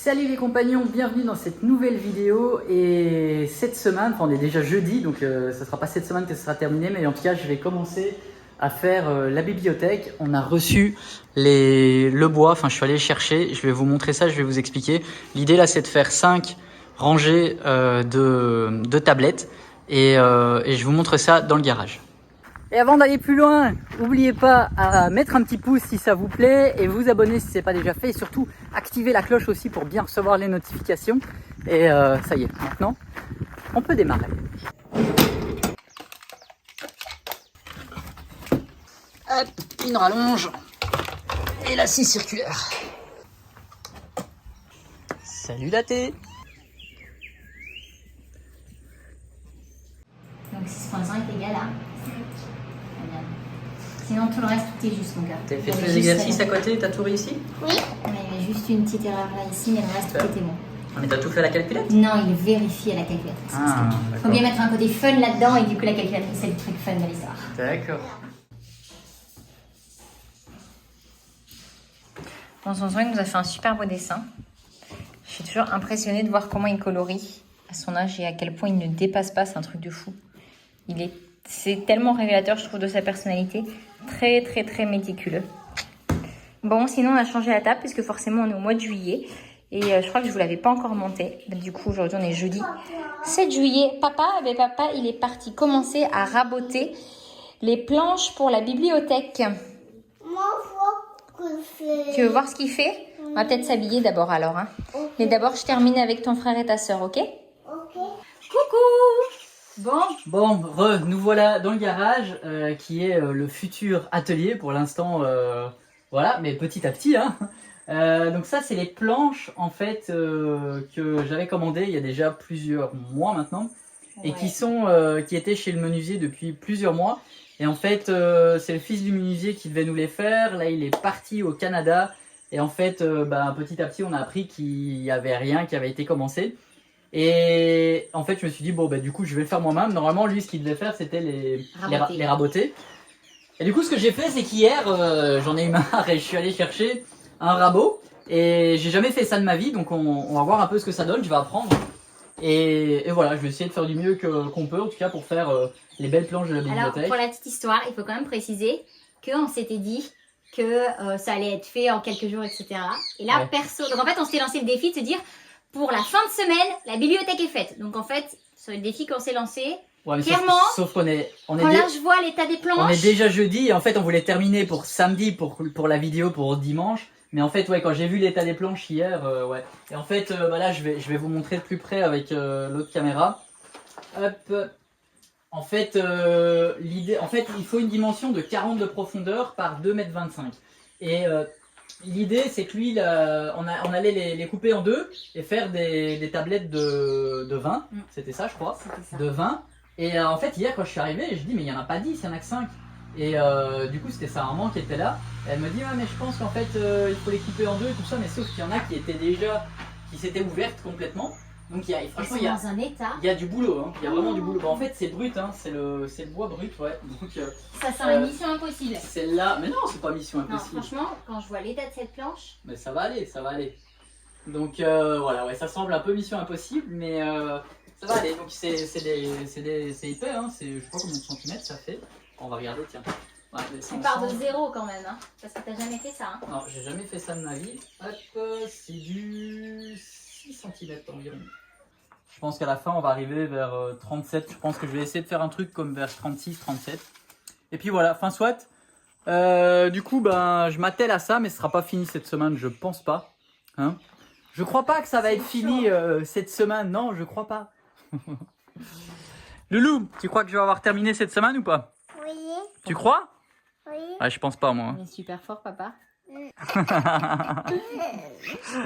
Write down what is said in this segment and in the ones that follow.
Salut les compagnons, bienvenue dans cette nouvelle vidéo. Et cette semaine, enfin on est déjà jeudi, donc ça sera pas cette semaine que ça sera terminé, mais en tout cas je vais commencer à faire la bibliothèque. On a reçu le bois, enfin je suis allé le chercher, je vais vous montrer ça, je vais vous expliquer. L'idée là c'est de faire 5 rangées de tablettes et je vous montre ça dans le garage. Et avant d'aller plus loin, n'oubliez pas à mettre un petit pouce si ça vous plaît et vous abonner si ce n'est pas déjà fait et surtout activer la cloche aussi pour bien recevoir les notifications. Et ça y est, maintenant on peut démarrer. Hop, une rallonge et la scie circulaire. Salut Daté. Donc 6.1 est égal à. Sinon tout le reste tout est juste mon gars. T'as fait tous les exercices à côté, t'as tout réussi? Oui. Il y avait juste une petite erreur là ici, mais le reste tout était bon. Ah, mais t'as tout fait à la calculette? Non, il vérifie à la calculatrice. Ah, faut bien mettre un côté fun là-dedans et du coup la calculatrice c'est le truc fun de l'histoire. D'accord. Bon, son soin nous a fait un super beau dessin. Je suis toujours impressionnée de voir comment il colorie à son âge et à quel point il ne dépasse pas, c'est un truc de fou. C'est tellement révélateur, je trouve, de sa personnalité. Très, très, très méticuleux. Bon, sinon, on a changé la table puisque forcément, on est au mois de juillet. Et je crois que je vous l'avais pas encore monté. Du coup, aujourd'hui, on est jeudi 7 juillet. Papa, il est parti commencer à raboter les planches pour la bibliothèque. Tu veux voir ce qu'il fait? On va peut-être s'habiller d'abord alors. Hein. Okay. Mais d'abord, je termine avec ton frère et ta soeur, ok? Ok. Coucou! Bon, nous voilà dans le garage qui est le futur atelier pour l'instant. Voilà, mais petit à petit. Hein. Donc ça, c'est les planches en fait que j'avais commandées il y a déjà plusieurs mois maintenant. Ouais. Et qui étaient chez le menuisier depuis plusieurs mois. Et en fait, c'est le fils du menuisier qui devait nous les faire. Là, il est parti au Canada. Et en fait, petit à petit, on a appris qu'il n'y avait rien qui avait été commencé. Et en fait, je me suis dit, du coup, je vais le faire moi-même. Normalement, lui, ce qu'il devait faire, c'était les raboter. Et du coup, ce que j'ai fait, c'est qu'hier, j'en ai eu marre et je suis allé chercher un rabot. Et j'ai jamais fait ça de ma vie. Donc, on va voir un peu ce que ça donne. Je vais apprendre. Et voilà, je vais essayer de faire du mieux qu'on peut, en tout cas, pour faire les belles planches de la bibliothèque. Alors, pour la petite histoire, il faut quand même préciser qu'on s'était dit que ça allait être fait en quelques jours, etc. Et là, perso. Donc, en fait, on s'était lancé le défi de se dire, pour la fin de semaine, la bibliothèque est faite. Donc, en fait, sur le défi qu'on s'est lancé, clairement, sauf qu'on est là, je vois l'état des planches. On est déjà jeudi et en fait, on voulait terminer pour samedi, pour la vidéo, pour dimanche. Mais en fait, quand j'ai vu l'état des planches hier, Et en fait, là, je vais vous montrer de plus près avec l'autre caméra. Hop. En fait, il faut une dimension de 40 de profondeur par 2,25 m. Et l'idée, c'est que lui, on allait les couper en deux et faire des tablettes de 20. C'était ça, je crois. Ça. De 20. Et en fait, hier, quand je suis arrivé, je dis, mais il n'y en a pas 10, il n'y en a que 5. Et du coup, c'était sa maman qui était là. Elle me dit, ouais, mais je pense qu'en fait, il faut les couper en deux et tout ça. Mais sauf qu'il y en a qui s'étaient ouvertes complètement. Donc, franchement, il y a du boulot. Hein. Il y a vraiment du boulot. En fait, c'est brut. Hein. C'est le bois brut. Ouais. Donc, ça, c'est une mission impossible. Celle-là, mais non, c'est pas mission impossible. Non, franchement, quand je vois l'état de cette planche. Mais ça va aller. Donc, voilà, ouais, ça semble un peu mission impossible. Mais ça va aller. Donc, c'est épais. Hein. Je sais pas combien de centimètres ça fait. On va regarder, tiens. Ouais, tu pars de zéro quand même, hein, parce que t'as jamais fait ça. Hein. Non, j'ai jamais fait ça de ma vie. Hop, c'est du 6 cm environ. Je pense qu'à la fin, on va arriver vers 37. Je pense que je vais essayer de faire un truc comme vers 36, 37. Et puis voilà, fin soit. Du coup, je m'attelle à ça, mais ce sera pas fini cette semaine, je pense pas. Hein, je crois pas que ça va être fini cette semaine. Non, je crois pas. Loulou, tu crois que je vais avoir terminé cette semaine ou pas? Oui. Tu crois? Oui. Ouais, je pense pas, moi. On est super fort, papa.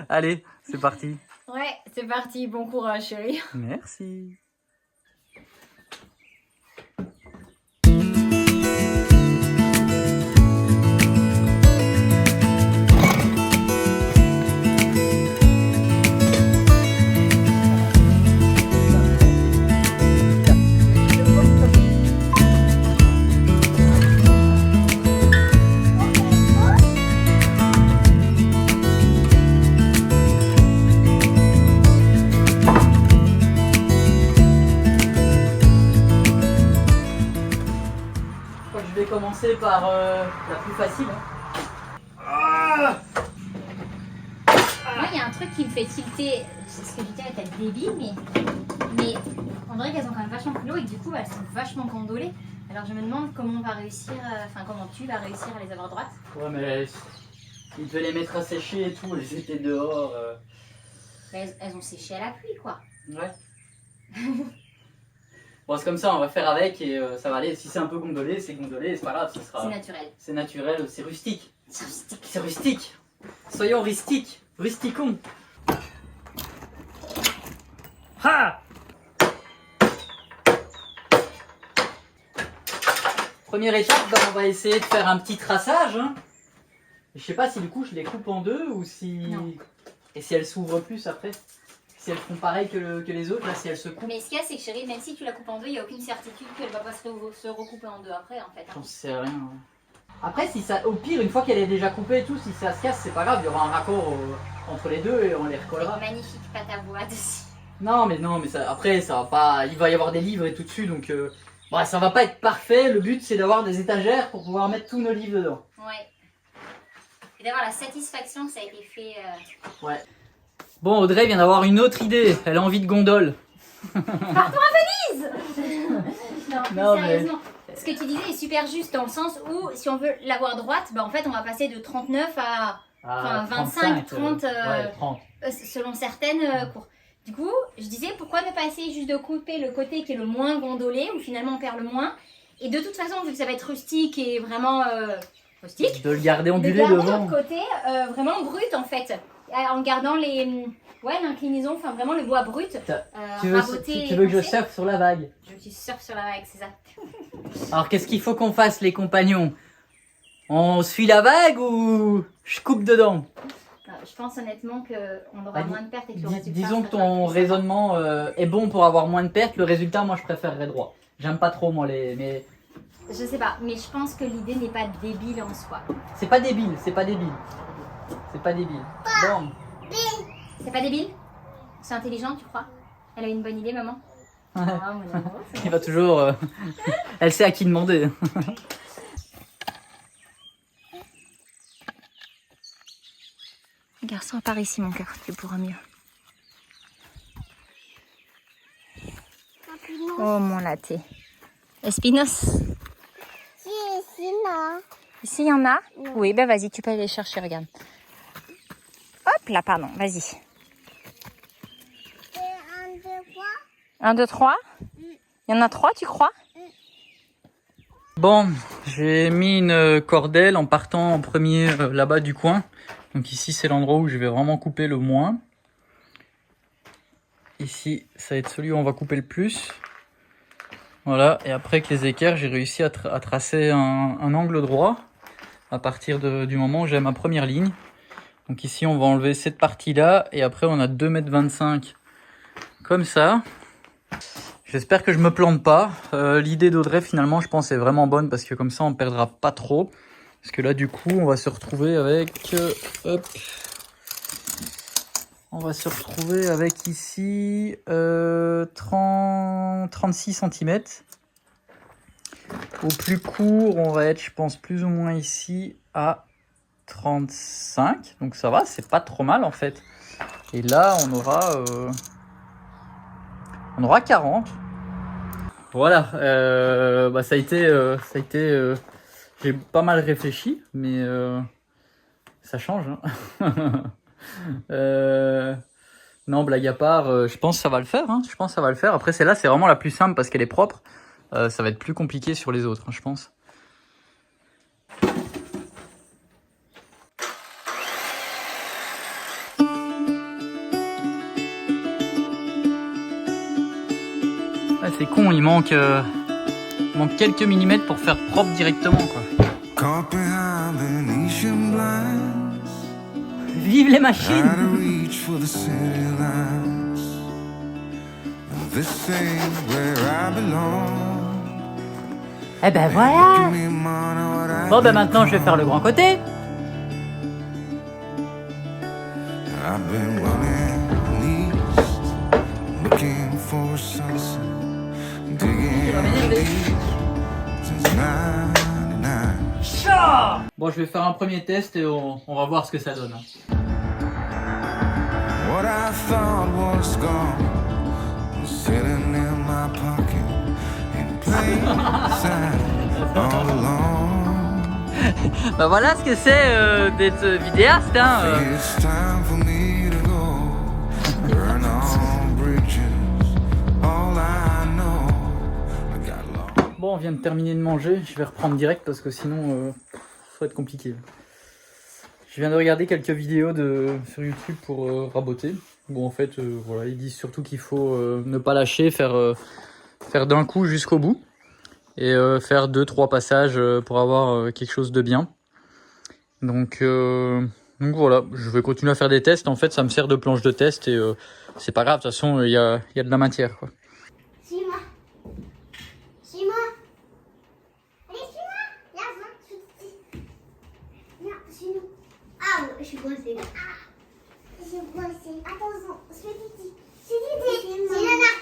Allez, c'est parti. Ouais, c'est parti. Bon courage, chérie. Merci. commencer par la plus facile. Hein. Moi, il y a un truc qui me fait tilter, c'est ce que je disais, peut-être débile, mais on dirait qu'elles ont quand même vachement plus haut et que du coup, elles sont vachement gondolées. Alors je me demande comment on va réussir, comment tu vas réussir à les avoir droites. Ouais, mais ils devaient les mettre à sécher et tout, elles étaient dehors. Elles ont séché à la pluie, quoi. Ouais. Bon, c'est comme ça, on va faire avec et ça va aller. Si c'est un peu gondolé, c'est gondolé, c'est pas grave, ce sera. C'est naturel. C'est naturel, c'est rustique. C'est rustique. C'est rustique. Soyons rustiques. Rusticons. Ha! Première étape, bah, on va essayer de faire un petit traçage. Hein. Je sais pas si du coup je les coupe en deux ou si. Non. Et si elles s'ouvrent plus après. Si elles font pareil que les autres, là, si elles se coupent. Mais ce qu'il y a, c'est que chérie, même si tu la coupes en deux, il n'y a aucune certitude qu'elle va pas se recouper en deux après, en fait. J'en sais rien. Ouais. Après, si ça, au pire, une fois qu'elle est déjà coupée et tout, si ça se casse, c'est pas grave, il y aura un raccord entre les deux et on les recollera. Magnifique pâte à voix dessus. Non, mais ça, après, ça va pas. Il va y avoir des livres et tout dessus, donc bah, ça va pas être parfait. Le but, c'est d'avoir des étagères pour pouvoir mettre tous nos livres dedans. Ouais. Et d'avoir la satisfaction que ça a été fait. Ouais. Bon, Audrey vient d'avoir une autre idée. Elle a envie de gondole. Partons à Venise. Non, Non, sérieusement. Ce que tu disais est super juste dans le sens où si on veut l'avoir droite, bah en fait on va passer de 39 à enfin, 25, 30, ouais, 30. Selon certaines cours. Du coup, je disais pourquoi ne pas essayer juste de couper le côté qui est le moins gondolé, où finalement on perd le moins. Et de toute façon, vu que ça va être rustique et vraiment rustique, De le garder ondulé de garder devant. notre côté vraiment brut en fait. En gardant l'inclinaison, enfin vraiment le bois brut. Tu veux que je surfe sur la vague? Je surfe sur la vague, c'est ça. Alors qu'est-ce qu'il faut qu'on fasse les compagnons? On suit la vague ou je coupe dedans? Je pense honnêtement qu'on aura moins de pertes et que le résultat Disons que sera ton plus raisonnement est bon pour avoir moins de pertes. Le résultat, moi je préférerais droit. J'aime pas trop moi mais Je sais pas, mais je pense que l'idée n'est pas débile en soi. c'est pas débile, c'est pas débile. C'est pas débile. Bon. C'est pas débile? C'est intelligent, tu crois? Elle a une bonne idée, maman? Oh, mon amour, Il va toujours. Elle sait à qui demander. Garçon, par ici, mon cœur, tu pourras mieux. Oh, mon latte. Espinos. Ici, il y en a? Oui, ben vas-y, tu peux aller les chercher, regarde. Hop là, pardon, vas-y. 1, 2, 3. Il y en a 3, tu crois? Bon, j'ai mis une cordelle en partant en premier là-bas du coin. Donc ici, c'est l'endroit où je vais vraiment couper le moins. Ici, ça va être celui où on va couper le plus. Voilà, et après avec les équerres, j'ai réussi à tracer un angle droit à partir du moment où j'ai ma première ligne. Donc ici, on va enlever cette partie-là et après, on a 2,25 m comme ça. J'espère que je me plante pas. L'idée d'Audrey, finalement, je pense est vraiment bonne parce que comme ça, on perdra pas trop. Parce que là, du coup, on va se retrouver avec... hop. On va se retrouver avec ici 36 cm. Au plus court, on va être, je pense, plus ou moins ici à 35. Donc ça va, c'est pas trop mal en fait. Et là, on aura 40. Voilà, bah, ça a été j'ai pas mal réfléchi, mais ça change. Hein. Non, blague à part, je pense que ça va le faire. Hein. Je pense que ça va le faire. Après, celle-là, c'est vraiment la plus simple parce qu'elle est propre. Ça va être plus compliqué sur les autres, hein, je pense. Ah, c'est con, il manque quelques millimètres pour faire propre directement, quoi. Vive les machines! Eh ben voilà! Bon ben maintenant je vais faire le grand côté. Bon, je vais faire un premier test et on va voir ce que ça donne. What I thought was gone was sitting in my pocket in plain sight all along. Bah voilà ce que c'est d'être vidéaste, hein. It's time for me to go. Burn all bridges. All I know, I got lost. Bon, on vient de terminer de manger. Je vais reprendre direct parce que sinon, ça va être compliqué. Je viens de regarder quelques vidéos sur YouTube pour raboter. Bon, en fait, voilà, ils disent surtout qu'il faut ne pas lâcher, faire d'un coup jusqu'au bout. Et faire 2-3 passages pour avoir quelque chose de bien. Donc voilà, je vais continuer à faire des tests. En fait, ça me sert de planche de test et c'est pas grave. De toute façon, il y a de la matière, quoi. Suis-moi. Suis-moi. Allez, suis-moi. Là, viens, je suis ici. Viens, suis-nous. Ah, ouais, je suis coincée. Ah, je suis coincée. Attention, je suis Titi. Je suis Titi. C'est Nana.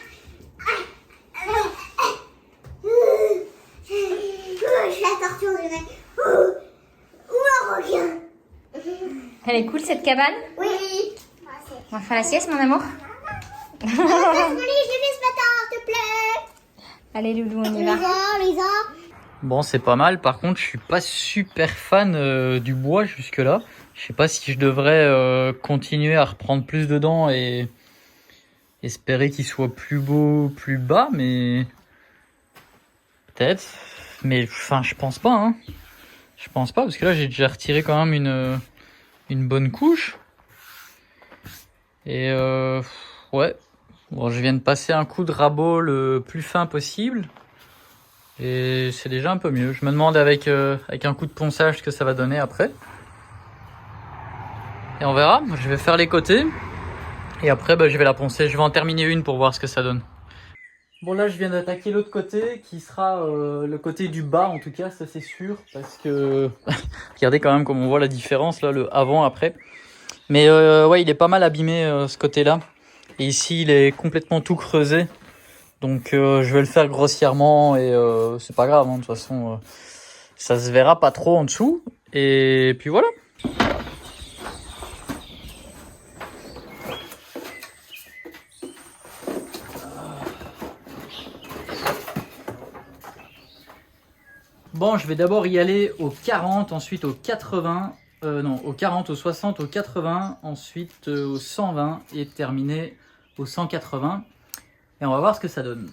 Je la torture, je dirais. Ou un requin. Elle est cool cette cabane. Oui. On va faire la sieste, mon amour. Je vais ce matin, s'il te plaît. Allez, Loulou, on y va. Lisa. Bon, c'est pas mal. Par contre, je suis pas super fan du bois jusque-là. Je sais pas si je devrais continuer à reprendre plus dedans et espérer qu'il soit plus beau, plus bas, mais peut-être. Mais enfin, je pense pas, hein. Je pense pas, parce que là, j'ai déjà retiré quand même une bonne couche. Et ouais. Bon, je viens de passer un coup de rabot le plus fin possible. Et c'est déjà un peu mieux. Je me demande avec un coup de ponçage ce que ça va donner après. Et on verra. Je vais faire les côtés. Et après, je vais la poncer. Je vais en terminer une pour voir ce que ça donne. Bon, là, je viens d'attaquer l'autre côté, qui sera le côté du bas, en tout cas, ça c'est sûr. Parce que, regardez quand même comme on voit la différence, là, le avant-après. Mais ouais, il est pas mal abîmé, ce côté-là. Et ici, il est complètement tout creusé. Donc, je vais le faire grossièrement et c'est pas grave, hein, de toute façon, ça se verra pas trop en dessous. Et puis voilà. Bon, je vais d'abord y aller au 40, ensuite au 80, non, au 40, au 60, au 80, ensuite au 120 et terminer au 180. Et on va voir ce que ça donne.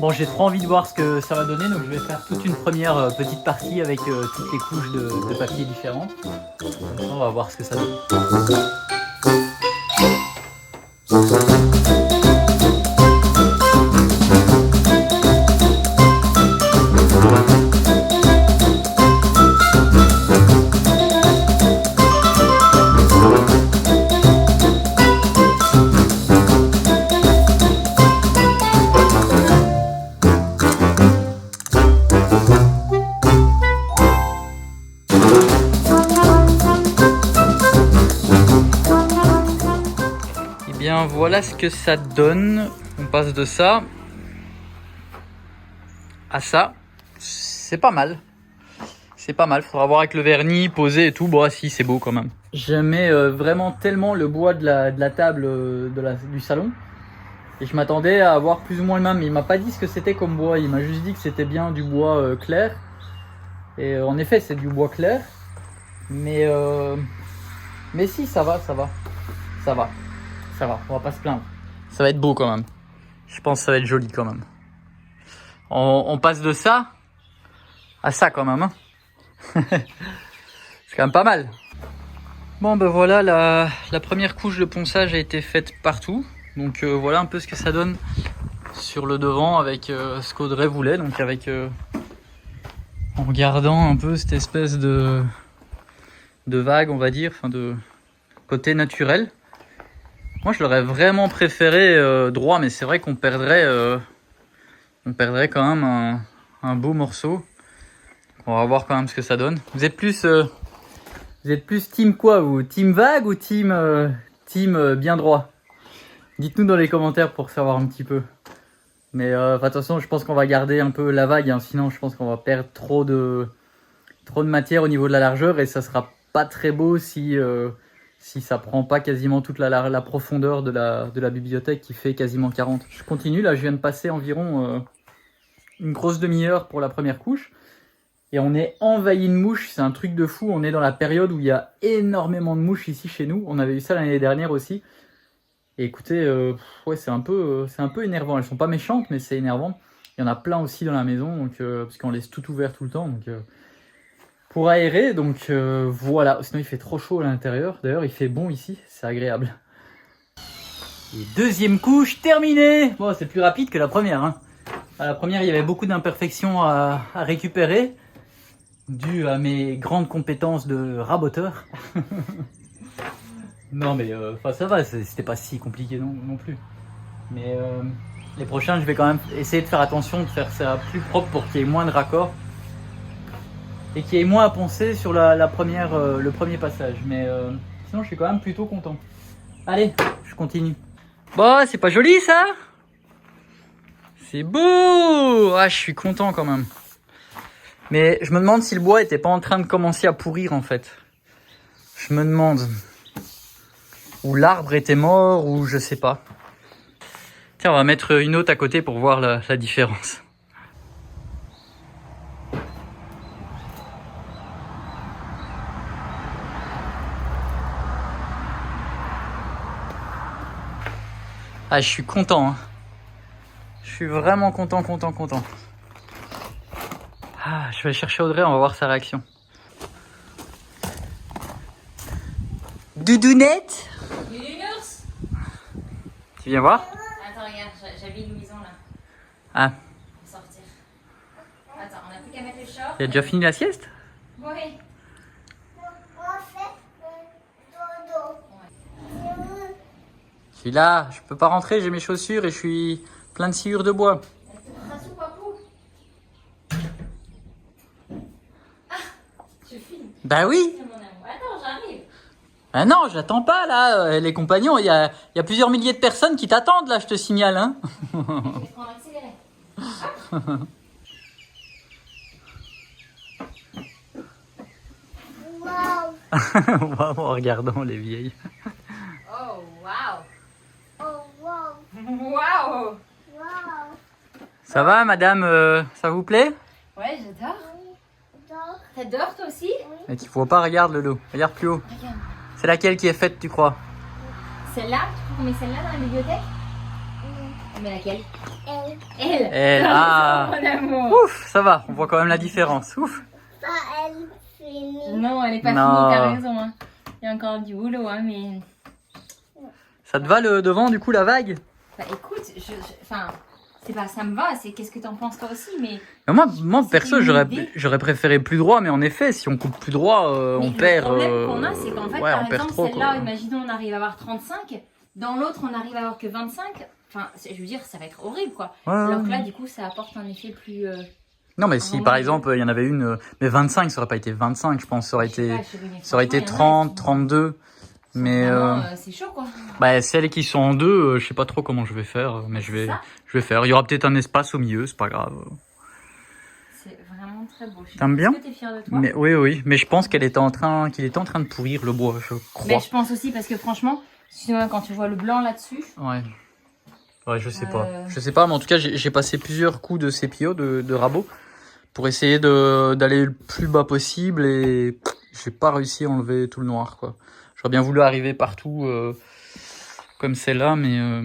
Bon, j'ai trop envie de voir ce que ça va donner, donc je vais faire toute une première petite partie avec toutes les couches de papier différentes. On va voir ce que ça donne. Bien, voilà ce que ça donne. On passe de ça à ça. C'est pas mal. C'est pas mal. Faudra voir avec le vernis, poser et tout. Bon, si, c'est beau quand même. J'aimais vraiment tellement le bois de la table du salon. Et je m'attendais à avoir plus ou moins le même. Mais il m'a pas dit ce que c'était comme bois. Il m'a juste dit que c'était bien du bois clair. Et en effet, c'est du bois clair. Mais si, ça va. Ça va, on va pas se plaindre. Ça va être beau quand même. Je pense que ça va être joli quand même. On passe de ça à ça quand même. Hein. C'est quand même pas mal. Bon, ben voilà, la première couche de ponçage a été faite partout. Donc voilà un peu ce que ça donne sur le devant avec ce qu'Audrey voulait. Donc avec en gardant un peu cette espèce de vague, on va dire, enfin de côté naturel. Moi, je l'aurais vraiment préféré droit, mais c'est vrai qu'on perdrait quand même un beau morceau. On va voir quand même ce que ça donne. Vous êtes plus Vous êtes plus team quoi vous? Team vague ou team bien droit? Dites-nous dans les commentaires pour savoir un petit peu. Mais de toute façon, je pense qu'on va garder un peu la vague, hein, sinon je pense qu'on va perdre trop de matière au niveau de la largeur et ça sera pas très beau si ça prend pas quasiment toute la profondeur de la bibliothèque qui fait quasiment 40. Je continue, là je viens de passer environ une grosse demi-heure pour la première couche et on est envahi de mouches, c'est un truc de fou. On est dans la période où il y a énormément de mouches ici chez nous, on avait eu ça l'année dernière aussi. Et écoutez, ouais, c'est un peu énervant. Elles sont pas méchantes, mais c'est énervant. Il y en a plein aussi dans la maison, donc, parce qu'on laisse tout ouvert tout le temps. Donc, pour aérer, donc voilà. Sinon, il fait trop chaud à l'intérieur. D'ailleurs, il fait bon ici, c'est agréable. Et deuxième couche terminée. Bon, c'est plus rapide que la première. Hein. À la première, il y avait beaucoup d'imperfections à récupérer, dû à mes grandes compétences de raboteur. Non mais ça va, c'était pas si compliqué non plus. Mais les prochains, je vais quand même essayer de faire attention, de faire ça plus propre pour qu'il y ait moins de raccords. Et qu'il y ait moins à poncer sur le premier passage. Mais sinon, je suis quand même plutôt content. Allez, je continue. Bon, c'est pas joli ça? C'est beau! Ah, je suis content quand même. Mais je me demande si le bois était pas en train de commencer à pourrir en fait. Je me demande... Ou l'arbre était mort, ou je sais pas. Tiens, on va mettre une autre à côté pour voir la différence. Ah, je suis content. Hein. Je suis vraiment content. Ah, je vais aller chercher Audrey, on va voir sa réaction. Doudounette? Tu viens voir? Attends, regarde, j'habille Louison là. Ah. Pour sortir. Attends, on a plus qu'à mettre le short. Il a déjà fini la sieste? Oui. Je suis là, je peux pas rentrer, j'ai mes chaussures et je suis plein de sciures de bois. Ah, je filme. Bah oui. C'est mon amour. Attends, j'arrive. Ah non, j'attends pas là, les compagnons, il y a plusieurs milliers de personnes qui t'attendent là, je te signale. Hein. Je vais prendre l'accéléré. En regardant les vieilles. Oh, waouh. Oh, wow. Waouh. Wow. Ça va madame, ça vous plaît? Ouais, j'adore. Donc, T'adores toi aussi? Mais tu vois pas, regarde Lolo, regarde plus haut. Regarde. C'est laquelle qui est faite, tu crois? Celle-là? Tu crois qu'on met celle-là dans la bibliothèque? On met laquelle? elle. Elle, ah. Mon amour. Ouf, ça va, on voit quand même la différence. Ouf. Ça, elle finit. Non, elle est pas Non. finie, t'as raison. Hein. Il y a encore du boulot, hein, mais... Ça te va le devant du coup, la vague? Bah écoute, enfin, c'est pas ça me va, c'est qu'est-ce que t'en penses toi aussi, mais... Mais moi perso, une idée. j'aurais préféré plus droit, mais en effet, si on coupe plus droit, mais on perd. Le problème qu'on a, c'est qu'en fait, ouais, par on perd exemple, trop, celle-là, quoi. imaginons on arrive à avoir 35, dans l'autre on arrive à avoir que 25, enfin, je veux dire, ça va être horrible, quoi. Ouais, Alors que ouais. là, du coup, ça apporte un effet plus... Non, mais si Ah, par oui. exemple, il y en avait une. Mais 25, ça aurait pas été 25, je pense. Ça aurait je sais été, pas, je sais pas, mais ça aurait été franchement, il y en a, 30, 32. Mais vraiment, c'est chaud, quoi. bah, celles qui sont en deux, je sais pas trop comment je vais faire, mais je vais faire. Il y aura peut-être un espace au milieu, c'est pas grave. C'est vraiment très beau. T'aimes bien? Est-ce que t'es fière de toi? Mais oui, mais je pense qu'il était en train de pourrir le bois, je crois. Mais je pense aussi, parce que franchement, quand tu vois le blanc là-dessus, Ouais, je sais pas. Je sais pas, mais en tout cas, j'ai passé plusieurs coups de CPO, de rabot, pour essayer d'aller le plus bas possible et j'ai pas réussi à enlever tout le noir, quoi. J'aurais bien voulu arriver partout comme celle-là, mais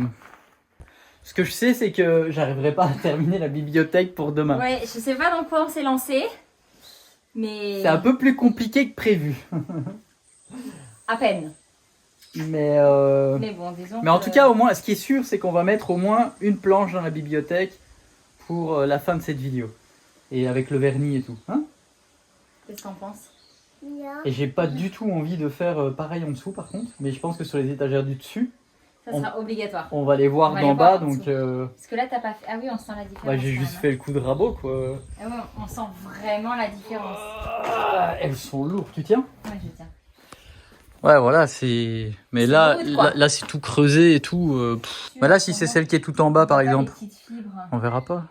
ce que je sais, c'est que j'arriverai pas à terminer la bibliothèque pour demain. ouais, je sais pas dans quoi on s'est lancé, mais... C'est un peu plus compliqué que prévu. À peine. Mais bon, disons en que- tout cas, au moins, ce qui est sûr, c'est qu'on va mettre au moins une planche dans la bibliothèque pour la fin de cette vidéo. Et avec le vernis et tout. Hein? Qu'est-ce que t'en penses? Non. Et j'ai pas du tout envie de faire pareil en dessous, par contre. Mais je pense que sur les étagères du dessus, Ça sera obligatoire. on va les voir On va d'en les bas. voir en Donc, Parce que là, t'as pas fait... Ah oui, on sent la différence. ouais, j'ai quand juste même, fait le coup de rabot, quoi. hein. Ah ouais, on sent vraiment la différence. Ah, elles sont lourdes. Tu tiens? Ouais, je tiens. Ouais, voilà, c'est. Mais C'est là, brut, quoi. là c'est tout creusé et tout. Bah là, si c'est celle qui est tout en bas, par exemple, Les petites fibres. on verra pas.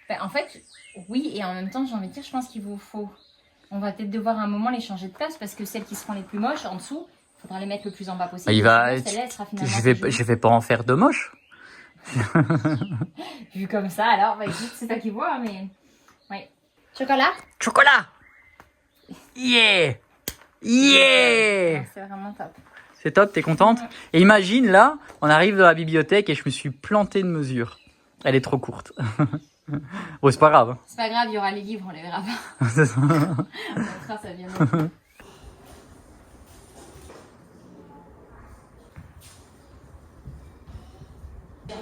Ben, en fait, oui, et en même temps, j'ai envie de dire, je pense qu'il vous faut. On va peut-être devoir à un moment les changer de place parce que celles qui seront les plus moches en dessous, il faudra les mettre le plus en bas possible. Bah, il va. Sinon, celle-là, elle sera finalement Je vais pas en faire de moche. Vu comme ça, alors, bah écoute, c'est toi qui vois, mais. Oui. Chocolat? Chocolat! Yeah! Yeah! C'est vraiment top. C'est top, t'es contente? Et imagine, là, on arrive dans la bibliothèque et je me suis planté de mesure. Elle est trop courte. Bon, c'est pas grave. Hein. C'est pas grave, il y aura les livres, on les verra pas. C'est ça. On montrera, ça vient de...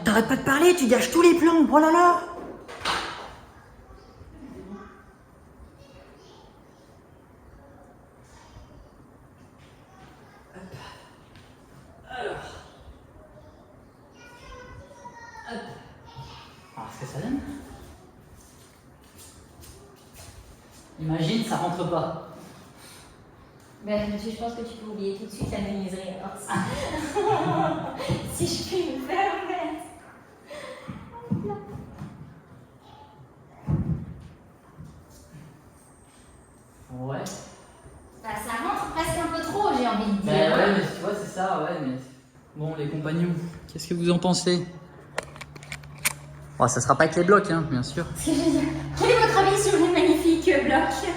T'arrêtes pas de parler, tu gâches tous les plans. Oh là là! Alors, ce que ça donne? Imagine, ça rentre pas. Ben, monsieur, je pense que tu peux oublier tout de suite la menuiserie, alors. Si je puis me permettre. Ouais. Bah, ça rentre presque un peu trop, j'ai envie de dire. Ben ouais, mais tu vois, c'est ça, ouais, mais... Bon, les compagnons, qu'est-ce que vous en pensez? Oh, ça sera pas avec les blocs, hein, bien sûr. Quel est votre avis sur les magnifiques blocs?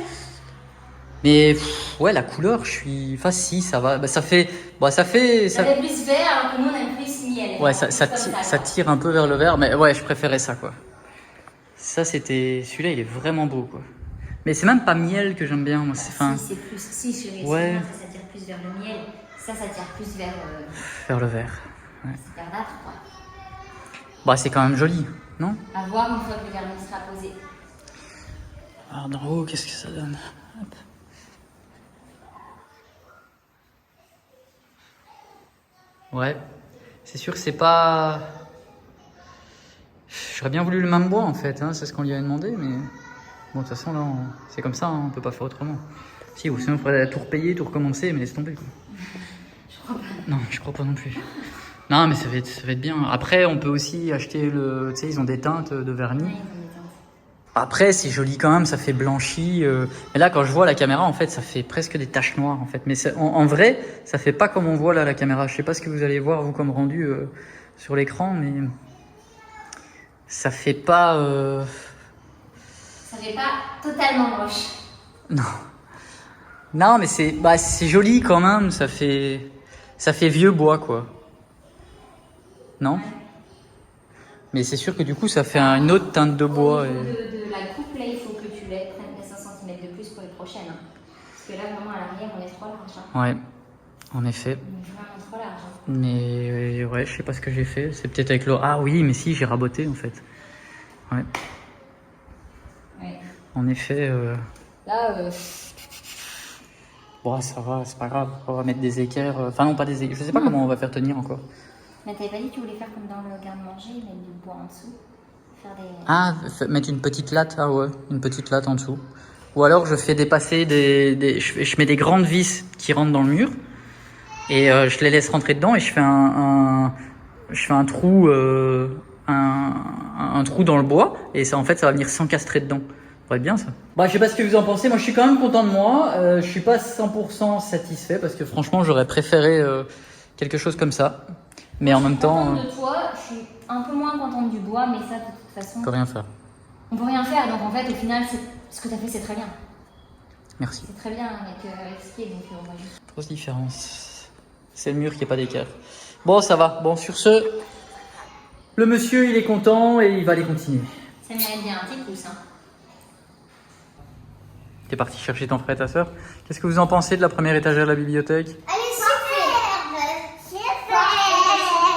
Mais, ouais, la couleur, je suis... Enfin, si, ça va. Bah, ça fait... Bon, ça fait... Ça fait plus vert, alors que nous, on aime plus miel. Ouais, ça tire un peu vers le vert, mais ouais, je préférais ça, quoi. Ça, c'était... Celui-là, il est vraiment beau, quoi. Mais c'est même pas miel que j'aime bien, moi. C'est fin... Si, c'est plus... Si, chérie, Ouais. ça tire plus vers le miel. Ça tire plus vers... Vers le vert. Ouais. verdâtre, quoi. Bah, c'est quand même joli, non? À voir une fois que le vernis sera posé. Alors, d'en haut, qu'est-ce que ça donne? Hop. Ouais, c'est sûr que c'est pas... J'aurais bien voulu le même bois en fait, hein, c'est ce qu'on lui avait demandé, mais bon, de toute façon là, c'est comme ça, hein, on peut pas faire autrement. Si, ou sinon il faudrait tout repayer, tout recommencer, mais laisse tomber quoi. Je crois pas. Non, je crois pas non plus. Non, mais ça va être bien. Après, on peut aussi acheter le... Tu sais, ils ont des teintes de vernis. Oui, on est dans- Après, c'est joli quand même, ça fait blanchi. Mais là, quand je vois la caméra, en fait, ça fait presque des taches noires, en fait. Mais en vrai, ça fait pas comme on voit là la caméra. Je sais pas ce que vous allez voir, vous, comme rendu sur l'écran, mais ça fait pas... Ça fait pas totalement moche. Non. Non, mais c'est joli quand même. Ça fait vieux bois, quoi. Non? Mais c'est sûr que du coup, ça fait une autre teinte de bois. Au niveau Et... de la coupe, là, il faut que tu prennes les 5 cm de plus pour les prochaines. Hein. Parce que là, vraiment, à l'arrière, on est trop large. Hein. Ouais, en effet. On est vraiment trop large. Hein. Mais ouais, je sais pas ce que j'ai fait. C'est peut-être avec l'eau. Ah oui, mais si, j'ai raboté en fait. Ouais. Ouais. En effet. Là, Bon, ça va, c'est pas grave. On va mettre des équerres. Enfin, non, pas des équerres. Je sais pas comment on va faire tenir encore. mais t'avais pas dit que tu voulais faire comme dans le garde-manger, mettre du bois en dessous? Faire des... Ah, mettre une petite latte. Ah ouais, une petite latte en dessous. Ou alors je fais dépasser je mets des grandes vis qui rentrent dans le mur. Et je les laisse rentrer dedans et je fais un trou. Un trou dans le bois et ça en fait ça va venir s'encastrer dedans. Ça pourrait être bien ça. Bah je sais pas ce que vous en pensez, moi je suis quand même content de moi, je suis pas 100% satisfait parce que franchement j'aurais préféré quelque chose comme ça. Mais en même temps, contente de toi, je suis un peu moins contente du bois, mais ça de toute façon, on peut rien faire. on peut rien faire. Donc en fait au final, ce que t'as fait c'est très bien. Merci. C'est très bien avec ce qui est, donc on va juste... Grosse différence. C'est le mur qui est pas d'équerre. Bon ça va, bon sur ce, le monsieur il est content et il va aller continuer. Ça mérite bien un petit pouce, hein. T'es parti chercher ton frère et ta soeur. Qu'est-ce que vous en pensez de la première étagère de la bibliothèque? Elle est superbe. Super.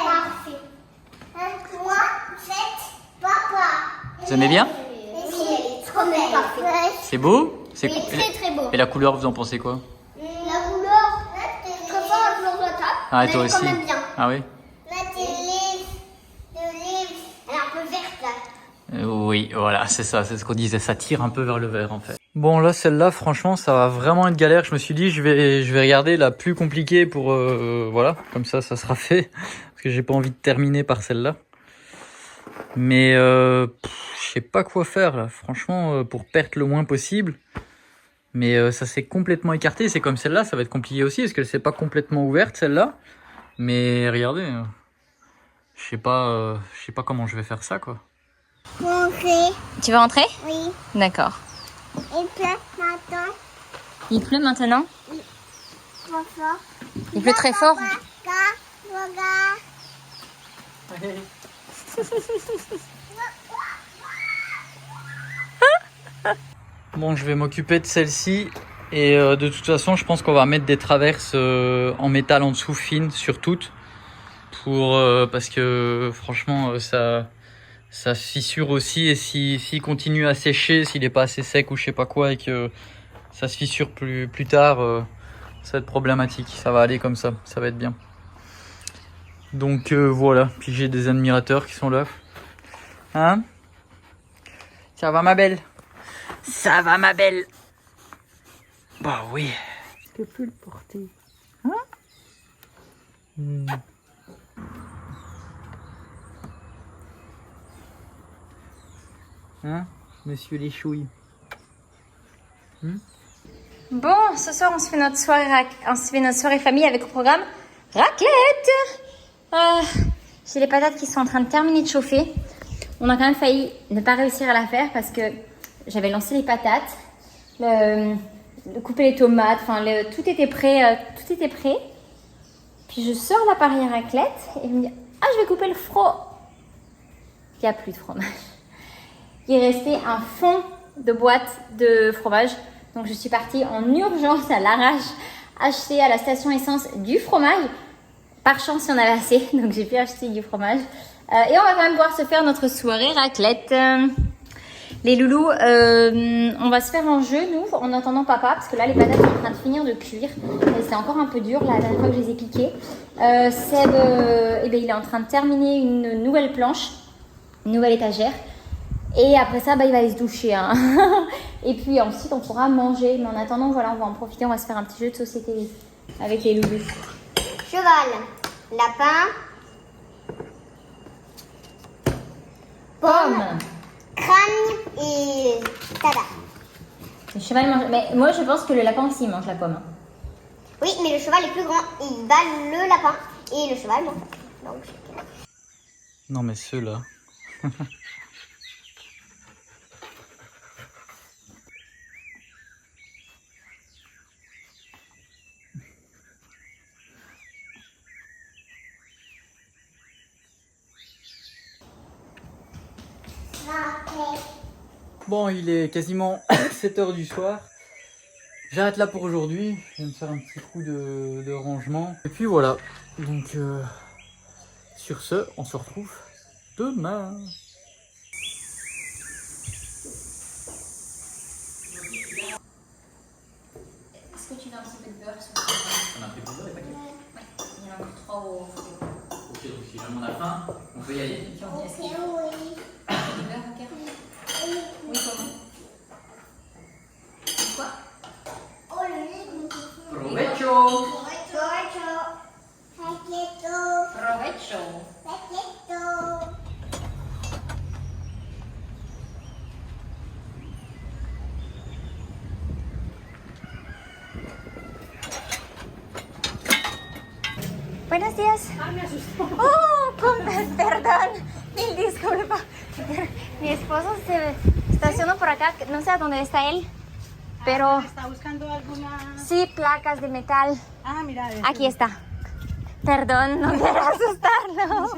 Parfait. Moi, faites papa. Vous aimez bien? Oui, elle est trop belle. C'est beau? Elle est très très beau. Et la couleur, vous en pensez quoi? La couleur, je préfère la couleur de la table. Ah, mais toi elle est quand aussi? même bien. Ah oui? La télé, elle est un peu verte là. Oui, voilà, c'est ça, c'est ce qu'on disait, ça tire un peu vers le vert en fait. Bon là, celle-là, franchement, ça va vraiment être galère. Je me suis dit, je vais regarder la plus compliquée pour, voilà, comme ça sera fait. Parce que j'ai pas envie de terminer par celle-là. Mais je sais pas quoi faire là, franchement, pour perdre le moins possible. Mais ça s'est complètement écarté, c'est comme celle-là, ça va être compliqué aussi, parce qu'elle s'est pas complètement ouverte celle-là. Mais regardez, je sais pas comment je vais faire ça quoi. Rentrer. Tu veux rentrer? Oui. D'accord. Il pleut maintenant. Il pleut maintenant? Trop fort. Il pleut très fort? Regarde. Bon, je vais m'occuper de celle-ci. Et de toute façon, je pense qu'on va mettre des traverses en métal en dessous, fines, sur toutes. Parce que franchement, ça fissure aussi. Et s'il continue à sécher, s'il n'est pas assez sec ou je sais pas quoi, et que ça se fissure plus tard, ça va être problématique. Ça va aller comme ça va être bien. Donc voilà, puis j'ai des admirateurs qui sont là. Hein? Ça va ma belle? Ça va ma belle? Bah oui. Je peux plus le porter. Hein, monsieur les chouilles? Bon, ce soir on se fait notre soirée famille avec au programme raclette. J'ai les patates qui sont en train de terminer de chauffer. On a quand même failli ne pas réussir à la faire parce que j'avais lancé les patates, couper les tomates, enfin tout était prêt, Puis je sors l'appareil à raclette et je me dis je vais couper le fromage. Il n'y a plus de fromage. Il restait un fond de boîte de fromage. Donc je suis partie en urgence à l'arrache acheter à la station essence du fromage. Par chance, il y en avait assez, donc j'ai pu acheter du fromage. Et on va quand même pouvoir se faire notre soirée raclette. Les loulous, on va se faire un jeu, nous, en attendant papa, parce que là, les patates sont en train de finir de cuire. Et c'est encore un peu dur, la dernière fois que je les ai piquées. Seb, il est en train de terminer une nouvelle planche, une nouvelle étagère. Et après ça, il va aller se doucher. Hein. Et puis ensuite, on pourra manger. Mais en attendant, voilà, on va en profiter. On va se faire un petit jeu de société avec les loulous. Cheval. Lapin. Pomme. Crâne et tada. Le cheval mange... Mais moi, je pense que le lapin aussi mange la pomme. Oui, mais le cheval est plus grand. Il bat le lapin et le cheval mange. Donc, Non mais ceux-là. Bon, il est quasiment 7h du soir. J'arrête là pour aujourd'hui. Je vais me faire un petit coup de rangement. Et puis voilà. Donc, sur ce, on se retrouve demain. Est-ce que tu veux un petit peu de beurre sur le cheval? On a un peu de beurre et pas que. Ouais, il y en a encore 3 au frigo. Ok, donc si jamais on a faim, on peut y aller. Et puis on dit, est-ce qu'il y a oui. du beurre au café? Oui, comment? Quoi? Oh, le lait, Provecho! Provecho. Paqueto. Provecho. Paqueto. Buenos días. Me asustó. Perdón. Mil disculpas. Mi esposo se estacionó por acá. No sé a dónde está él. Pero ¿Está buscando alguna...? sí, placas de metal. Ah, mira. Aquí está. Perdón, no quiero asustarlo.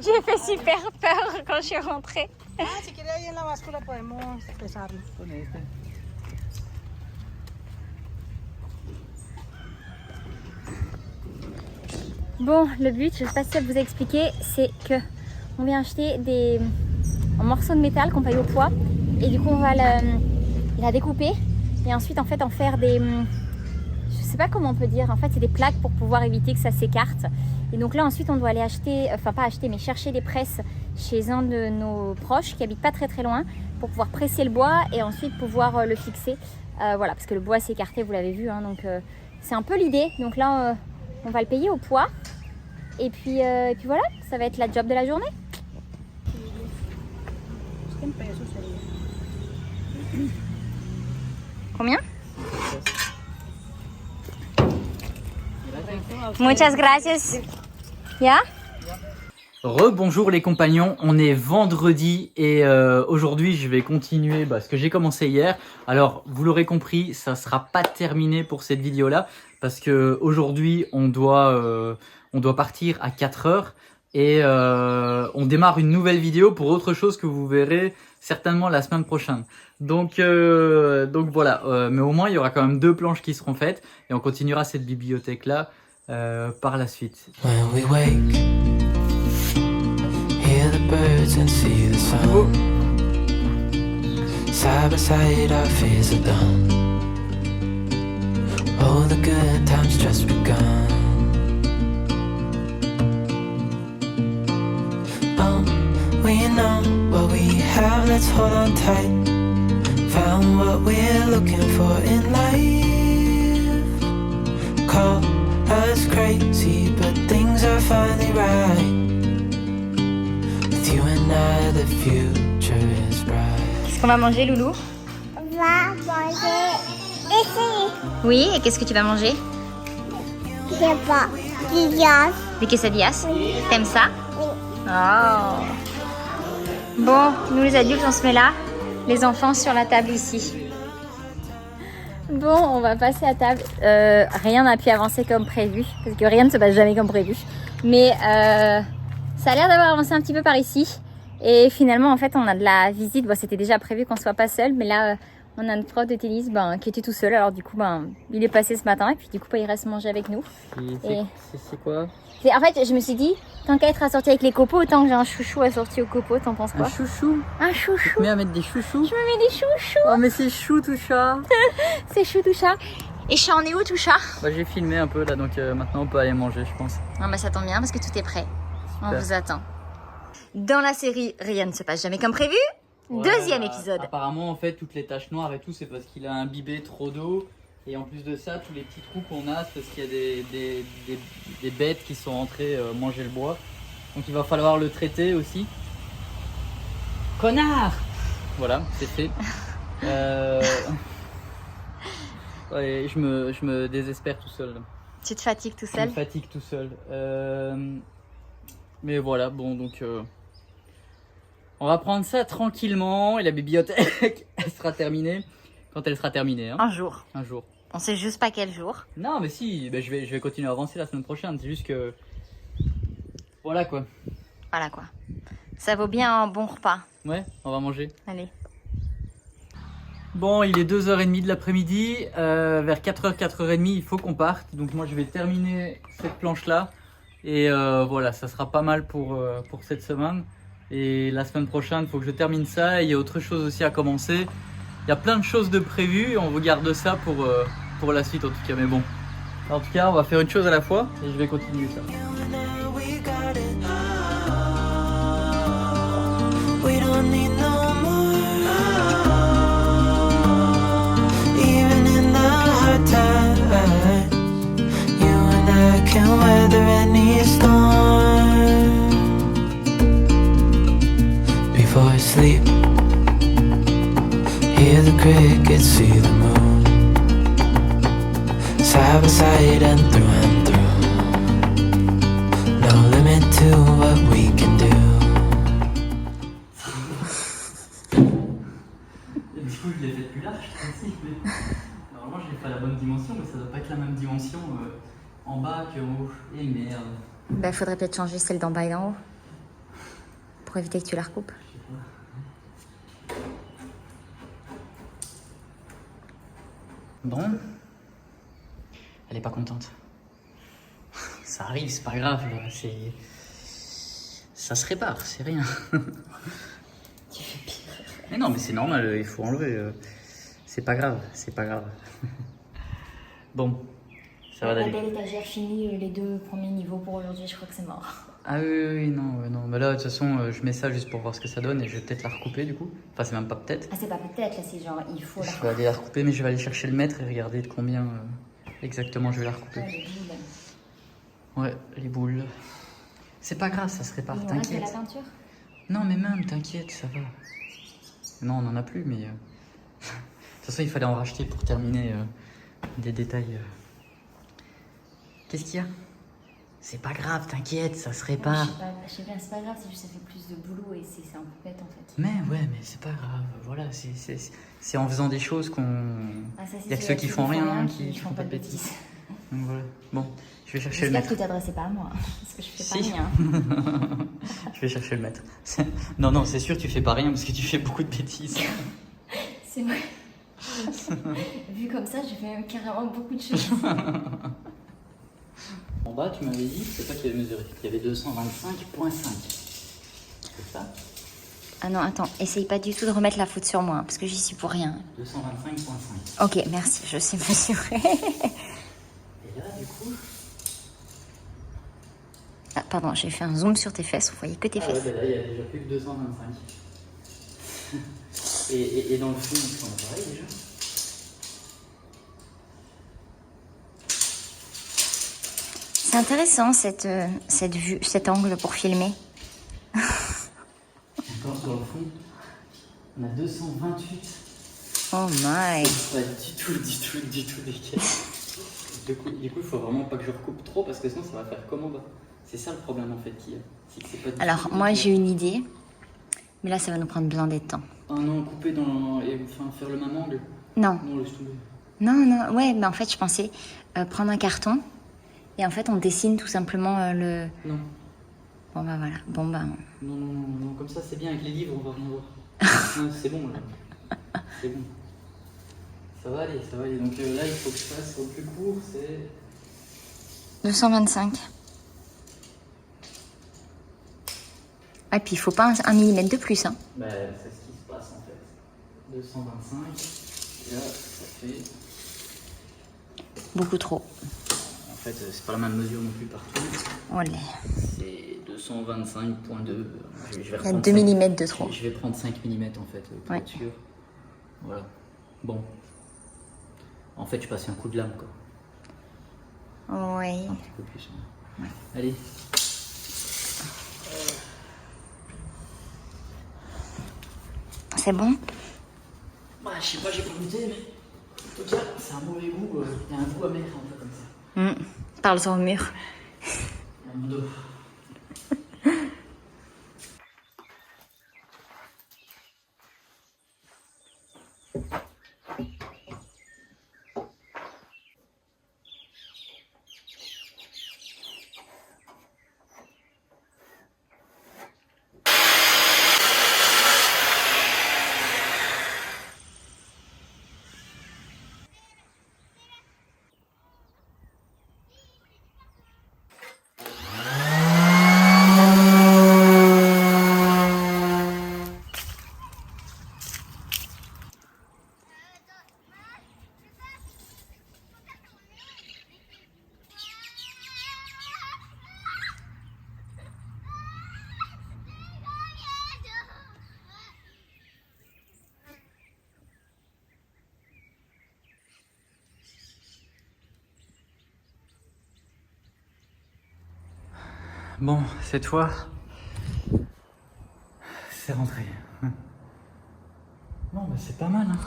J'ai fait super peur quand je suis rentrée. Ah, si quiere ahí en la báscula podemos pesarlo. Bon, le but, je ne sais pas si ça vous a expliqué, c'est que on vient acheter un morceau de métal qu'on paye au poids et du coup on va la découper et ensuite en fait en faire des, je sais pas comment on peut dire, en fait c'est des plaques pour pouvoir éviter que ça s'écarte. Et donc là ensuite on doit aller acheter, enfin pas acheter mais chercher des presses chez un de nos proches qui habite pas très loin pour pouvoir presser le bois et ensuite pouvoir le fixer. Voilà, parce que le bois s'est écarté, vous l'avez vu, hein, donc c'est un peu l'idée. Donc là, on va le payer au poids. Et puis voilà, ça va être la job de la journée. Combien? Muchas gracias. Ya? Rebonjour les compagnons, on est vendredi et aujourd'hui je vais continuer ce que j'ai commencé hier. Alors vous l'aurez compris, ça sera pas terminé pour cette vidéo là parce que aujourd'hui on doit partir à 4 heures et on démarre une nouvelle vidéo pour autre chose que vous verrez certainement la semaine prochaine. Donc voilà, mais au moins il y aura quand même 2 planches qui seront faites et on continuera cette bibliothèque là par la suite. When we wake, hear the birds and see the sun. Side by side our fears are done. Oh, the good times just begun. Oh, we know what we have, let's hold on tight. Found what we're looking for in life. Call us crazy, but things are finally right. With you and I, the future is bright. Qu'est-ce qu'on va manger, Loulou? On va manger ici. Oui, et qu'est-ce que tu vas manger? Je sais pas. Viande. Des quesadillas? Oui. T'aimes ça? Oui. Oh. Bon, nous les adultes, on se met là. Les enfants sur la table ici. Bon, on va passer à table. Rien n'a pu avancer comme prévu, parce que rien ne se passe jamais comme prévu. Mais ça a l'air d'avoir avancé un petit peu par ici. Et finalement, en fait, on a de la visite. Bon, c'était déjà prévu qu'on soit pas seul, mais là, on a notre prof de tennis qui était tout seul. Alors du coup, il est passé ce matin et puis du coup, il reste manger avec nous. C'est quoi? En fait, je me suis dit, tant qu'à être assorti avec les copeaux, autant que j'ai un chouchou assorti aux copeaux. T'en penses quoi? Un chouchou? Un Tu chouchou. te mets à mettre des chouchous? Je me mets des chouchous. Oh mais c'est chou tout chat. C'est chou tout chat. Et chat, on est où tout chat? J'ai filmé un peu là donc maintenant on peut aller manger je pense. Non, ça tombe bien parce que tout est prêt. On Super. vous attend. Dans la série, rien ne se passe jamais comme prévu. Ouais, Deuxième épisode. Apparemment en fait toutes les taches noires et tout c'est parce qu'il a imbibé trop d'eau. Et en plus de ça, tous les petits trous qu'on a, c'est parce qu'il y a des bêtes qui sont entrées manger le bois. Donc il va falloir le traiter aussi. Connard! Voilà, c'est fait. Ouais, je me désespère tout seul. Tu te fatigues tout Je me seul? fatigue tout seul. Mais voilà, bon donc... on va prendre ça tranquillement et la bibliothèque, elle sera terminée quand elle sera terminée. Hein. Un jour. Un jour. On sait juste pas quel jour. Non mais si, je vais continuer à avancer la semaine prochaine, c'est juste que... Voilà quoi. Voilà quoi. Ça vaut bien un bon repas. Ouais, on va manger. Allez. Bon, il est 2h30 de l'après-midi, vers 4h, 4h30, il faut qu'on parte. Donc moi je vais terminer cette planche-là. Et voilà, ça sera pas mal pour cette semaine. Et la semaine prochaine, il faut que je termine ça. Il y a autre chose aussi à commencer. Il y a plein de choses de prévues. On vous garde ça pour la suite en tout cas. Mais bon, en tout cas, on va faire une chose à la fois et je vais continuer ça. We got it. We don't need no more. Even in the hard times, you and I can weather any storm. Before I sleep, hear the crickets, see the moon. Side by side and through and through. No limit to what we can do. Du coup, je l'ai fait plus large, aussi, mais normalement, je l'ai fait à la bonne dimension, mais ça doit pas être la même dimension en bas qu'en haut. Et merde. Faudrait peut-être changer celle d'en bas et d'en haut. Pour éviter que tu la recoupes. Bon. Elle est pas contente. Ça arrive, c'est pas grave, là. Ça se répare, c'est rien. Tu fais pire. Mais non, mais c'est normal, il faut enlever. C'est pas grave, c'est pas grave. Bon, ça va La d'aller. belle étagère finie, les 2 premiers niveaux pour aujourd'hui, je crois que c'est mort. Ah oui, non, non. Mais là, de toute façon, je mets ça juste pour voir ce que ça donne et je vais peut-être la recouper du coup. Enfin, c'est même pas peut-être. Ah, c'est pas peut-être, là, c'est genre, il faut la Je vais aller la recouper, mais je vais aller chercher le mètre et regarder de combien exactement je vais la recouper. Ouais, les boules. Ouais, les boules. C'est pas grave, ça se répare, Il nous reste de la t'inquiète. peinture? Non, mais même, t'inquiète, ça va. Non, on en a plus, mais... De toute façon, il fallait en racheter pour terminer des détails. Qu'est-ce qu'il y a? C'est pas grave, t'inquiète, ça se répare. Je sais bien, c'est pas grave, c'est juste ça fait plus de boulot et c'est un peu bête en fait. Mais ouais, mais c'est pas grave. Voilà, c'est en faisant des choses qu'on... Ah, ça, c'est Il y a que sûr, ceux qui font rien, qui font pas de bêtises. Donc voilà. Bon, je vais chercher le J'espère mètre. que tu t'adressais pas à moi, parce que je fais Si. pas rien. Je vais chercher le mètre. Non, non, c'est sûr, tu fais pas rien parce que tu fais beaucoup de bêtises. C'est vrai. Vu comme ça, je fais même carrément beaucoup de choses. En bas, tu m'avais dit, c'est toi qui avais mesuré, qu'il y avait 225.5. C'est ça? Ah non, attends, essaye pas du tout de remettre la faute sur moi, hein, parce que j'y suis pour rien. 225.5. Ok, merci, je sais mesurer. Et là, du coup... Ah, pardon, j'ai fait un zoom sur tes fesses, vous voyez que tes Ah ouais, fesses. bah là, il y a déjà plus que 225. Et dans le fond, on est pareil déjà. C'est intéressant cette vue, cet angle pour filmer. Encore sur le fond, on a 228. Oh my. Pas du tout nickel. Du coup, il faut vraiment pas que je recoupe trop parce que sinon ça va faire comme en bas. C'est ça le problème en fait qu'il y a. C'est que c'est pas du Alors tout moi nickel. j'ai une idée, mais là ça va nous prendre blindé de temps. Ah non, couper dans... et enfin, faire le même angle. Non, Non, laisse tomber. non, ouais, mais en fait je pensais prendre un carton et en fait on dessine tout simplement le... Non. Bon bah voilà, bon bah... Non, comme ça c'est bien avec les livres, on va rien voir. Non, c'est bon là. C'est bon. Ça va aller. Donc là, il faut que je fasse au plus court, c'est... 225. Ah, puis il faut pas un millimètre de plus, hein. Bah, c'est ce qui se passe en fait. 225. Et là, ça fait... Beaucoup trop. En fait, c'est pas la même mesure non plus partout. Olé. C'est 225.2. Je vais Il y a reprendre 2 5 mm de trop. Je vais prendre 5 mm en fait, pour Ouais. être sûr. Voilà. Bon. En fait, je passe un coup de lame quoi. Oui. Un petit peu plus. Ouais. Allez. C'est bon? Bah, je sais pas, j'ai pas goûté, mais en tout cas, c'est un mauvais goût. Il y a un goût amer un peu comme ça. Parle-en au mur. Mon dos. Bon, cette fois, c'est rentré. Bon, bah c'est pas mal. Hein.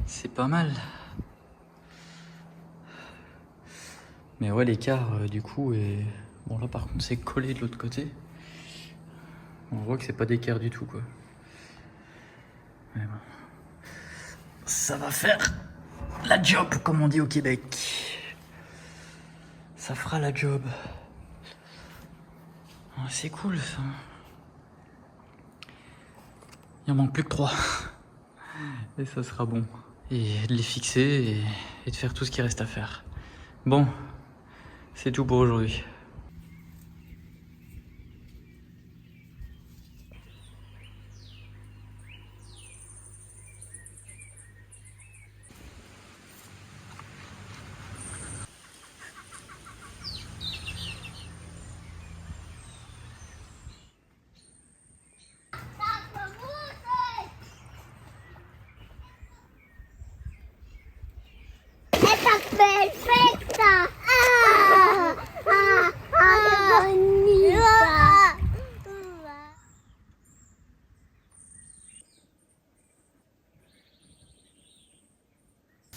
C'est pas mal. Mais ouais, l'écart, du coup, est... Bon, là, par contre, c'est collé de l'autre côté. On voit que c'est pas d'écart du tout, quoi. Mais bon. Ça va faire la job, comme on dit au Québec. Ça fera la job. Oh, c'est cool, ça. Il en manque plus que 3. Et ça sera bon. Et de les fixer et de faire tout ce qui reste à faire. Bon, c'est tout pour aujourd'hui. perfecta. Qué bonita.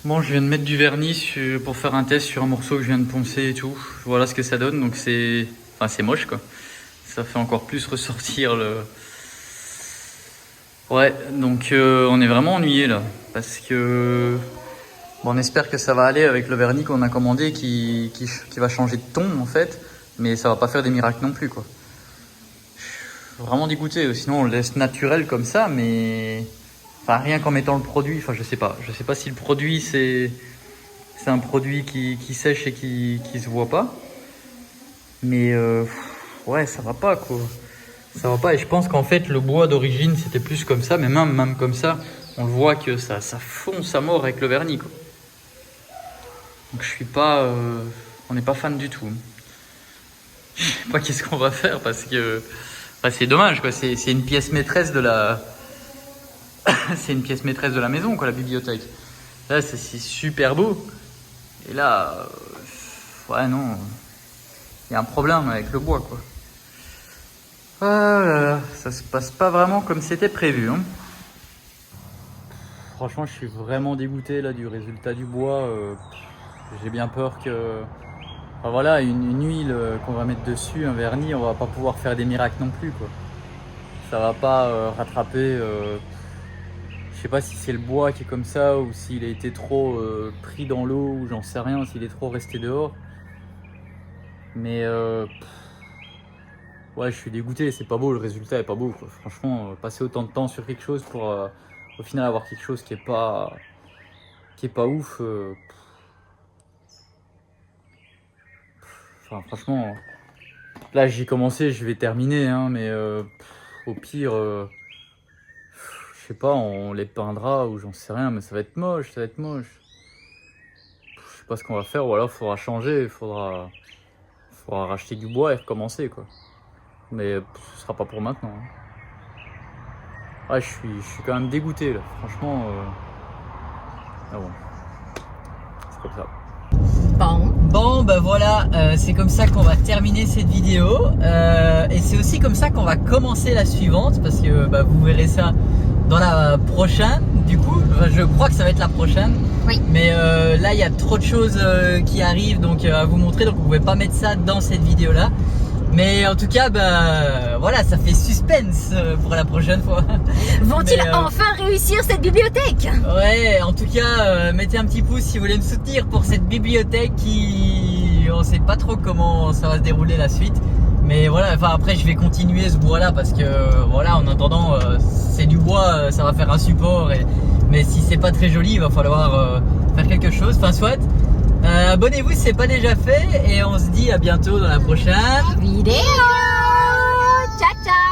Bon, je viens de mettre du vernis pour faire un test sur un morceau que je viens de poncer et tout. Voilà ce que ça donne, donc c'est moche quoi. Ça fait encore plus ressortir le... Ouais, donc on est vraiment ennuyé là, parce que... Bon, on espère que ça va aller avec le vernis qu'on a commandé qui va changer de ton en fait, mais ça va pas faire des miracles non plus quoi. Je suis vraiment dégoûté, sinon on le laisse naturel comme ça, mais... Enfin, rien qu'en mettant le produit, enfin je sais pas si le produit c'est un produit qui sèche et qui se voit pas, mais ouais ça va pas quoi, ça va pas. Et je pense qu'en fait le bois d'origine c'était plus comme ça, mais même comme ça on le voit que ça fonce à mort avec le vernis quoi. Donc je suis pas, on n'est pas fan du tout. Je sais pas qu'est-ce qu'on va faire parce que enfin, c'est dommage quoi, c'est une pièce maîtresse de la c'est une pièce maîtresse de la maison, quoi, la bibliothèque. Là, c'est super beau. Et là, ouais, non. Il y a un problème avec le bois, quoi. Ah là là, ça se passe pas vraiment comme c'était prévu. Hein. Franchement, je suis vraiment dégoûté là du résultat du bois. J'ai bien peur que... Enfin, voilà, une huile qu'on va mettre dessus, un vernis, on va pas pouvoir faire des miracles non plus, quoi. Ça va pas rattraper... Je sais pas si c'est le bois qui est comme ça ou s'il a été trop pris dans l'eau ou j'en sais rien, s'il est trop resté dehors. Mais ouais, je suis dégoûté, c'est pas beau, le résultat est pas beau quoi. Franchement, passer autant de temps sur quelque chose pour au final avoir quelque chose qui est pas ouf. Enfin, franchement, là j'ai commencé, je vais terminer, hein, mais au pire. Je sais pas, on les peindra ou j'en sais rien, mais ça va être moche, ça va être moche. Je sais pas ce qu'on va faire, ou alors il faudra changer, il faudra racheter du bois et recommencer quoi. Mais ce sera pas pour maintenant. Hein. Ouais, je suis quand même dégoûté là, franchement. Ah bon, c'est comme ça. Bon bah voilà, c'est comme ça qu'on va terminer cette vidéo et c'est aussi comme ça qu'on va commencer la suivante parce que bah, vous verrez ça dans la prochaine du coup, je crois que ça va être la prochaine. Oui. Mais là il y a trop de choses qui arrivent donc à vous montrer, donc vous pouvez pas mettre ça dans cette vidéo là. Mais en tout cas, bah voilà, ça fait suspense pour la prochaine fois. Vont-ils enfin réussir cette bibliothèque? Ouais, en tout cas, mettez un petit pouce si vous voulez me soutenir pour cette bibliothèque qui... On sait pas trop comment ça va se dérouler la suite. Mais voilà, enfin après je vais continuer ce bois là parce que voilà, en attendant, c'est du bois, ça va faire un support. Mais si c'est pas très joli, il va falloir faire quelque chose. Enfin soit. Abonnez-vous si c'est pas déjà fait et on se dit à bientôt dans la prochaine Vidéo. Ciao ciao.